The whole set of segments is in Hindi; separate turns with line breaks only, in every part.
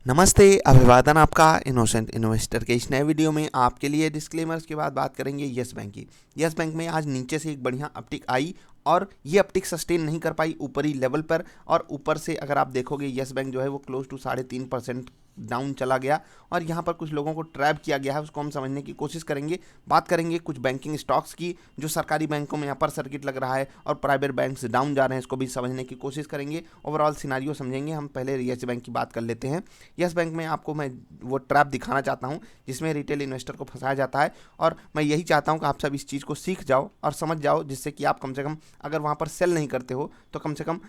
नमस्ते, अभिवादन आपका इनोसेंट इन्वेस्टर के इस नए वीडियो में आपके लिए डिस्क्लेमर्स के बाद बात करेंगे यस बैंक की। यस बैंक में आज नीचे से एक बढ़िया अपटिक आई और ये अपटिक सस्टेन नहीं कर पाई ऊपरी लेवल पर, और ऊपर से अगर आप देखोगे यस बैंक जो है वो क्लोज टू 3.5% डाउन चला गया और यहाँ पर कुछ लोगों को ट्रैप किया गया है, उसको हम समझने की कोशिश करेंगे। बात करेंगे कुछ बैंकिंग स्टॉक्स की जो सरकारी बैंकों में अपर सर्किट लग रहा है और प्राइवेट बैंक्स डाउन जा रहे हैं, इसको भी समझने की कोशिश करेंगे। ओवरऑल सिनारियो समझेंगे। हम पहले यस बैंक की बात कर लेते हैं। यस बैंक में आपको मैं वो ट्रैप दिखाना चाहता हूँ जिसमें रिटेल इन्वेस्टर को फंसाया जाता है, और मैं यही चाहता हूँ कि आप सब इस चीज़ को सीख जाओ और समझ जाओ, जिससे कि आप कम से कम अगर वहाँ पर सेल नहीं करते हो तो कम से कम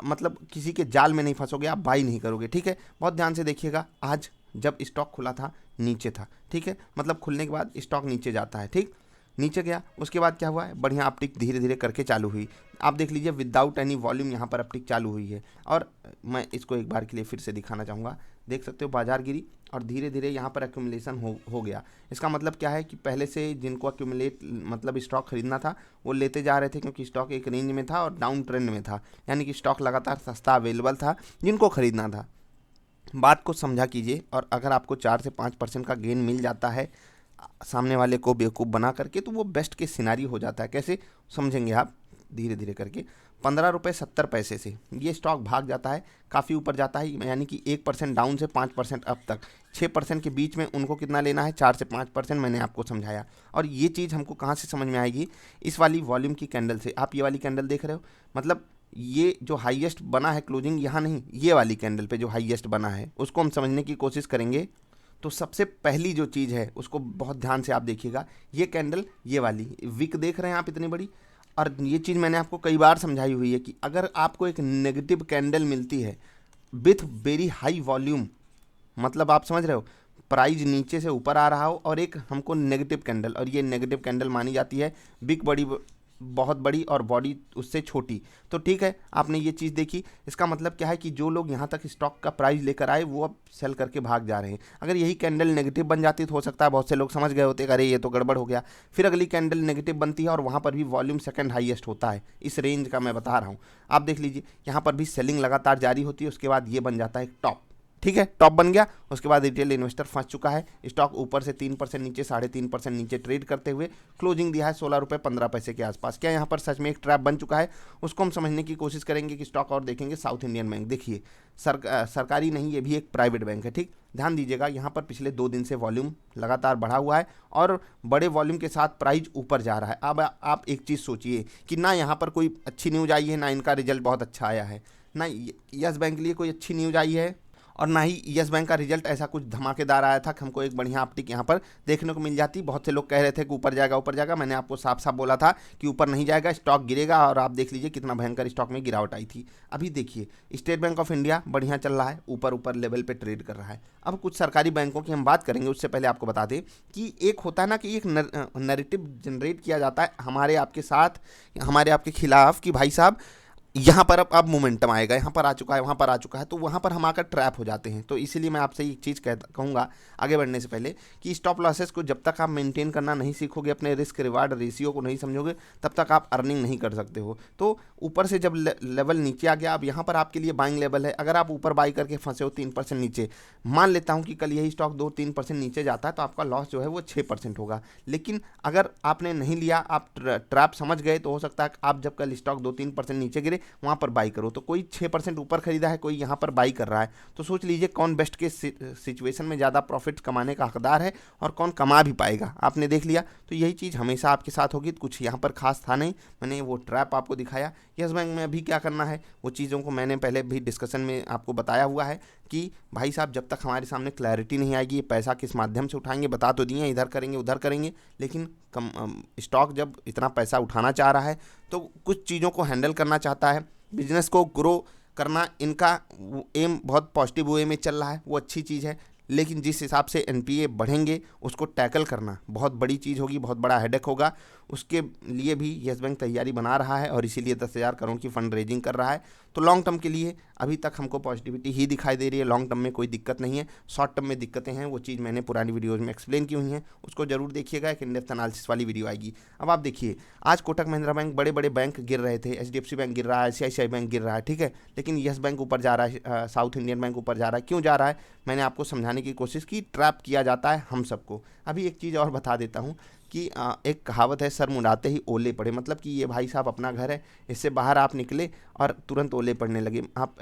मतलब किसी के जाल में नहीं फंसोगे, आप बाई नहीं करोगे। ठीक है, बहुत ध्यान से देखिएगा। आज जब स्टॉक खुला था नीचे था, ठीक है, मतलब खुलने के बाद स्टॉक नीचे जाता है, ठीक, नीचे गया, उसके बाद क्या हुआ है, बढ़िया अपटिक धीरे धीरे करके चालू हुई। आप देख लीजिए विदाउट एनी वॉल्यूम यहाँ पर अपटिक चालू हुई है, और मैं इसको एक बार के लिए फिर से दिखाना चाहूँगा। देख सकते हो बाजार गिरी और धीरे धीरे यहाँ पर एक्यूमुलेशन हो गया। इसका मतलब क्या है कि पहले से जिनको एक्यूमुलेट मतलब स्टॉक खरीदना था वो लेते जा रहे थे, क्योंकि स्टॉक एक रेंज में था और डाउन ट्रेंड में था, यानी कि स्टॉक लगातार सस्ता अवेलेबल था जिनको खरीदना था। बात को समझा कीजिए, और अगर आपको 4 से 5% का गेन मिल जाता है सामने वाले को बेवकूफ़ बना करके, तो वो बेस्ट के सिनारी हो जाता है। कैसे समझेंगे आप, धीरे धीरे करके 15 रुपये 70 पैसे से ये स्टॉक भाग जाता है, काफ़ी ऊपर जाता है, यानी कि 1% डाउन से 5% अप तक, 6% के बीच में उनको कितना लेना है, 4 से 5%। मैंने आपको समझाया, और ये चीज़ हमको कहाँ से समझ में आएगी, इस वाली वॉल्यूम की कैंडल से। आप ये वाली कैंडल देख रहे हो, मतलब ये जो हाईएस्ट बना है क्लोजिंग यहाँ नहीं, ये वाली कैंडल पे जो हाईएस्ट बना है उसको हम समझने की कोशिश करेंगे। तो सबसे पहली जो चीज़ है उसको बहुत ध्यान से आप देखिएगा। ये कैंडल, ये वाली विक देख रहे हैं आप इतनी बड़ी, और ये चीज़ मैंने आपको कई बार समझाई हुई है कि अगर आपको एक नेगेटिव कैंडल मिलती है विथ वेरी हाई वॉल्यूम, मतलब आप समझ रहे हो, प्राइस नीचे से ऊपर आ रहा हो और एक हमको नेगेटिव कैंडल, और ये नेगेटिव कैंडल मानी जाती है बिग बड़ी, बहुत बड़ी और बॉडी उससे छोटी, तो ठीक है, आपने ये चीज़ देखी। इसका मतलब क्या है कि जो लोग यहाँ तक स्टॉक का प्राइस लेकर आए वो अब सेल करके भाग जा रहे हैं। अगर यही कैंडल नेगेटिव बन जाती तो हो सकता है बहुत से लोग समझ गए होते कि अरे ये तो गड़बड़ हो गया। फिर अगली कैंडल नेगेटिव बनती है और वहाँ पर भी वॉल्यूम सेकंड हाईएस्ट होता है, इस रेंज का मैं बता रहा हूँ। आप देख लीजिए यहाँ पर भी सेलिंग लगातार जारी होती है, उसके बाद ये बन जाता है एक टॉप। ठीक है, टॉप बन गया, उसके बाद रिटेल इन्वेस्टर फंस चुका है। स्टॉक ऊपर से 3% नीचे, 3.5% नीचे ट्रेड करते हुए क्लोजिंग दिया है 16 रुपये 15 पैसे के आसपास। क्या यहाँ पर सच में एक ट्रैप बन चुका है, उसको हम समझने की कोशिश करेंगे कि स्टॉक और देखेंगे। साउथ इंडियन बैंक देखिए, सरकारी नहीं, ये भी एक प्राइवेट बैंक है। ठीक, ध्यान दीजिएगा, यहाँ पर पिछले 2 दिन से वॉल्यूम लगातार बढ़ा हुआ है और बड़े वॉल्यूम के साथ प्राइस ऊपर जा रहा है। अब आप एक चीज़ सोचिए कि ना यहाँ पर कोई अच्छी न्यूज़ आई है, ना इनका रिजल्ट बहुत अच्छा आया है, ना यस बैंक के लिए कोई अच्छी न्यूज़ आई है, और ना ही यस बैंक का रिजल्ट ऐसा कुछ धमाकेदार आया था कि हमको एक बढ़िया अपटिक यहाँ पर देखने को मिल जाती। बहुत से लोग कह रहे थे कि ऊपर जाएगा ऊपर जाएगा, मैंने आपको साफ साफ बोला था कि ऊपर नहीं जाएगा, स्टॉक गिरेगा, और आप देख लीजिए कितना भयंकर स्टॉक में गिरावट आई थी। अभी देखिए स्टेट बैंक ऑफ इंडिया बढ़िया चल रहा है, ऊपर ऊपर लेवल पर ट्रेड कर रहा है। अब कुछ सरकारी बैंकों की हम बात करेंगे, उससे पहले आपको बता दें कि एक होता है ना कि एक नैरेटिव जनरेट किया जाता है हमारे आपके साथ, हमारे आपके खिलाफ, कि भाई साहब यहाँ पर अब मोमेंटम आएगा, यहाँ पर आ चुका है, वहाँ पर आ चुका है, तो वहाँ पर हम आकर ट्रैप हो जाते हैं। तो इसीलिए मैं आपसे एक चीज़ कहूँगा आगे बढ़ने से पहले कि स्टॉप लॉसेस को जब तक आप मेंटेन करना नहीं सीखोगे, अपने रिस्क रिवार्ड रेशियो को नहीं समझोगे, तब तक आप अर्निंग नहीं कर सकते हो। तो ऊपर से जब लेवल नीचे आ गया, अब यहाँ पर आपके लिए बाइंग लेवल है। अगर आप ऊपर बाई करके फंसे हो 3% नीचे, मान लेता हूँ कि कल यही स्टॉक 2-3% नीचे जाता है, तो आपका लॉस जो है वो 6% होगा। लेकिन अगर आपने नहीं लिया, आप ट्रैप समझ गए, तो हो सकता है आप जब कल स्टॉक 2-3% नीचे गिरे वहाँ पर बाई करो। तो कोई 6% ऊपर खरीदा है, कोई यहाँ पर बाई कर रहा है, तो सोच लीजिए कौन बेस्ट के सिचुएशन में ज़्यादा प्रॉफिट कमाने का हकदार है और कौन कमा भी पाएगा। आपने देख लिया, तो यही चीज़ हमेशा आपके साथ होगी। कुछ यहाँ पर खास था नहीं, मैंने वो ट्रैप आपको दिखाया। यस बैंक में अभी क्या करना है, वो चीज़ों को मैंने पहले भी डिस्कशन में आपको बताया हुआ है कि भाई साहब जब तक हमारे सामने क्लैरिटी नहीं आएगी, ये पैसा किस माध्यम से उठाएंगे, बता तो दिए इधर करेंगे उधर करेंगे, लेकिन स्टॉक जब इतना पैसा उठाना चाह रहा है तो कुछ चीज़ों को हैंडल करना चाहता है, बिजनेस को ग्रो करना, इनका एम बहुत पॉजिटिव वे में चल रहा है, वो अच्छी चीज़ है। लेकिन जिस हिसाब से एनपीए बढ़ेंगे उसको टैकल करना बहुत बड़ी चीज़ होगी, बहुत बड़ा हेडेक होगा। उसके लिए भी येस बैंक तैयारी बना रहा है और इसीलिए 10,000 करोड़ की फंड रेजिंग कर रहा है। तो लॉन्ग टर्म के लिए अभी तक हमको पॉजिटिविटी ही दिखाई दे रही है, लॉन्ग टर्म में कोई दिक्कत नहीं है। शॉर्ट टर्म में दिक्कतें हैं, वो चीज़ मैंने पुरानी वीडियोज़ में एक्सप्लेन की हुई हैं, उसको जरूर देखिएगा, एक इंडेप्थ एनालिसिस वाली वीडियो आएगी। अब आप देखिए, आज कोटक महिंद्रा बैंक, बड़े बड़े बैंक गिर रहे थे, एचडीएफसी बैंक गिर रहा है, आईसीआईसीआई बैंक गिर रहा है, ठीक है, लेकिन येस बैंक ऊपर जा रहा है, साउथ इंडियन बैंक ऊपर जा रहा है। क्यों जा रहा है, मैंने आपको समझाने की कोशिश की। ट्रैप किया जाता है हम सबको। अभी एक चीज़ और बता देता हूँ कि एक कहावत है, सर मुंडाते ही ओले पड़े, मतलब कि ये भाई साहब अपना घर है, इससे बाहर आप निकले और तुरंत ओले पड़ने लगे। आप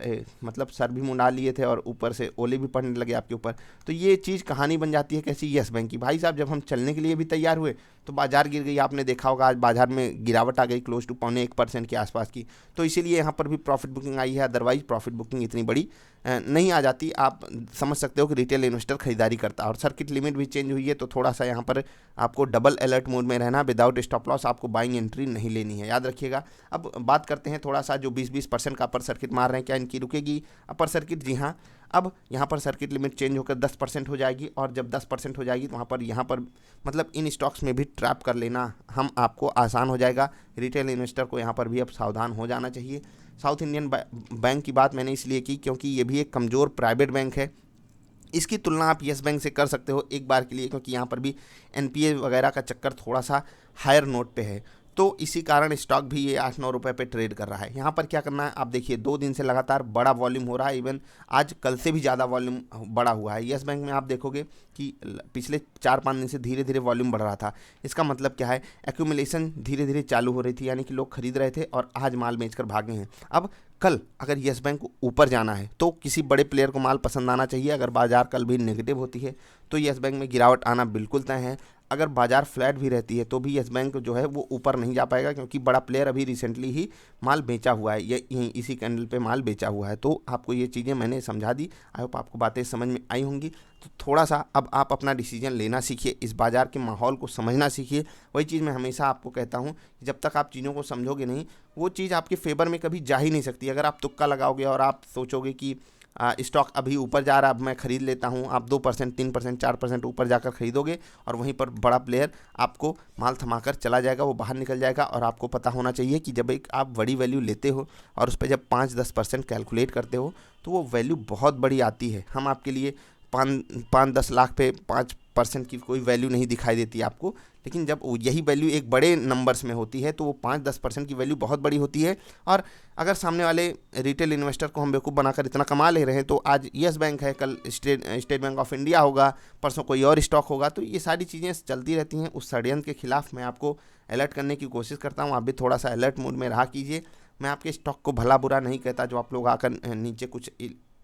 मतलब सर भी मुंडा लिए थे और ऊपर से ओले भी पड़ने लगे आपके ऊपर। तो ये चीज़ कहानी बन जाती है कैसी, येस बैंक की। भाई साहब जब हम चलने के लिए भी तैयार हुए तो बाजार गिर गई। आपने देखा होगा आज बाजार में गिरावट आ गई क्लोज टू 0.25% के आसपास की। तो इसीलिए यहाँ पर भी प्रॉफिट बुकिंग आई है, अदरवाइज प्रॉफिट बुकिंग इतनी बड़ी नहीं आ जाती। आप समझ सकते हो कि रिटेल इन्वेस्टर खरीदारी करता है और सर्किट लिमिट भी चेंज हुई है, तो थोड़ा सा यहाँ पर आपको डबल अलर्ट मोड में रहना। विदाउट स्टॉप लॉस आपको बाइंग एंट्री नहीं लेनी है, याद रखिएगा। अब बात करते हैं थोड़ा सा, जो 20% का अपर सर्किट मार रहे हैं, क्या इनकी रुकेगी अपर सर्किट? जी हाँ, अब यहाँ पर सर्किट लिमिट चेंज होकर 10% हो जाएगी और जब 10% हो जाएगी तो वहाँ पर यहाँ पर मतलब इन स्टॉक्स में भी ट्रैप कर लेना हम आपको आसान हो जाएगा। रिटेल इन्वेस्टर को यहाँ पर भी अब सावधान हो जाना चाहिए। साउथ इंडियन बैंक की बात मैंने इसलिए की क्योंकि ये भी एक कमज़ोर प्राइवेट बैंक है। इसकी तुलना आप येस बैंक से कर सकते हो एक बार के लिए, क्योंकि यहाँ पर भी एनपीए वगैरह का चक्कर थोड़ा सा हायर नोट पे है। तो इसी कारण स्टॉक भी ये 8-9 रुपये पे ट्रेड कर रहा है। यहाँ पर क्या करना है, आप देखिए 2 दिन से लगातार बड़ा वॉल्यूम हो रहा है, इवन आज कल से भी ज़्यादा वॉल्यूम बड़ा हुआ है। येस बैंक में आप देखोगे कि पिछले 4-5 दिन से धीरे धीरे वॉल्यूम बढ़ रहा था। इसका मतलब क्या है, एक्यूमुलेशन धीरे धीरे चालू हो रही थी, यानी कि लोग खरीद रहे थे और आज माल बेचकर भागे हैं। अब कल अगर येस बैंक को ऊपर जाना है तो किसी बड़े प्लेयर को माल पसंद आना चाहिए। अगर बाजार कल भी नेगेटिव होती है तो येस बैंक में गिरावट आना बिल्कुल तय है। अगर बाजार फ्लैट भी रहती है तो भी येस बैंक जो है वो ऊपर नहीं जा पाएगा, क्योंकि बड़ा प्लेयर अभी रिसेंटली ही माल बेचा हुआ है, ये यहीं इसी कैंडल पे माल बेचा हुआ है। तो आपको ये चीज़ें मैंने समझा दी, आई होप आपको बातें समझ में आई होंगी। तो थोड़ा सा अब आप अपना डिसीजन लेना सीखिए, इस बाज़ार के माहौल को समझना सीखिए। वही चीज़ मैं हमेशा आपको कहता हूँ, जब तक आप चीज़ों को समझोगे नहीं वो चीज़ आपके फेवर में कभी जा ही नहीं सकती। अगर आप तुक्का लगाओगे और आप सोचोगे कि स्टॉक अभी ऊपर जा रहा है अब मैं ख़रीद लेता हूँ, आप 2%, 3%, 4% ऊपर जाकर खरीदोगे और वहीं पर बड़ा प्लेयर आपको माल थमाकर चला जाएगा, वो बाहर निकल जाएगा। और आपको पता होना चाहिए कि जब एक आप बड़ी वैल्यू लेते हो और उस पर जब 5-10% कैलकुलेट करते हो तो वो वैल्यू बहुत बड़ी आती है। हम आपके लिए 5-10 लाख पे 5% की कोई वैल्यू नहीं दिखाई देती आपको, लेकिन जब यही वैल्यू एक बड़े नंबर्स में होती है तो वो 5-10% की वैल्यू बहुत बड़ी होती है। और अगर सामने वाले रिटेल इन्वेस्टर को हम बेवकूफ़ बनाकर इतना कमा ले रहे हैं, तो आज येस बैंक है, कल स्टेट बैंक ऑफ इंडिया होगा, परसों कोई और स्टॉक होगा। तो ये सारी चीज़ें चलती रहती हैं। उस षड्यंत्र के खिलाफ मैं आपको अलर्ट करने की कोशिश करता हूँ, आप भी थोड़ा सा अलर्ट मोड में रहा कीजिए। मैं आपके स्टॉक को भला बुरा नहीं कहता जो आप लोग आकर नीचे कुछ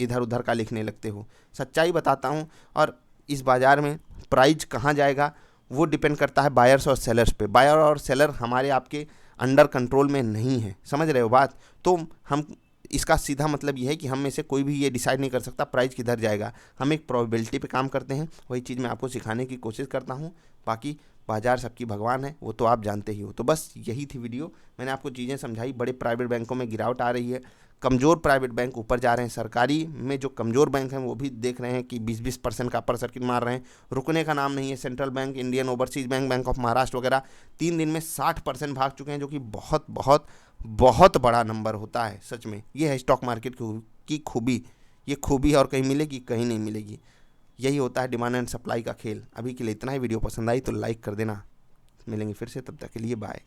इधर उधर का लिखने लगते हो, सच्चाई बताता हूँ। और इस बाज़ार में प्राइस कहाँ जाएगा वो डिपेंड करता है बायर्स और सेलर्स पे। बायर और सेलर हमारे आपके अंडर कंट्रोल में नहीं है, समझ रहे हो बात। तो हम इसका सीधा मतलब ये है कि हम में से कोई भी ये डिसाइड नहीं कर सकता प्राइस किधर जाएगा। हम एक प्रोबेबिलिटी पे काम करते हैं, वही चीज़ मैं आपको सिखाने की कोशिश करता हूँ। बाकी बाजार सबकी भगवान है, वो तो आप जानते ही हो। तो बस यही थी वीडियो, मैंने आपको चीज़ें समझाई। बड़े प्राइवेट बैंकों में गिरावट आ रही है, कमज़ोर प्राइवेट बैंक ऊपर जा रहे हैं, सरकारी में जो कमज़ोर बैंक हैं वो भी देख रहे हैं कि 20% का अपर सर्किट मार रहे हैं, रुकने का नाम नहीं है। Central bank, Indian overseas bank, bank of Maharashtra वगैरह 3 दिन में 60% भाग चुके हैं, जो कि बहुत बहुत बहुत बड़ा नंबर होता है सच में। ये है स्टॉक मार्केट की खूबी। ये खूबी और कहीं मिलेगी, कहीं नहीं मिलेगी। यही होता है डिमांड एंड सप्लाई का खेल। अभी के लिए इतना ही। वीडियो पसंद आई तो लाइक कर देना। मिलेंगे फिर से, तब तक के लिए बाय।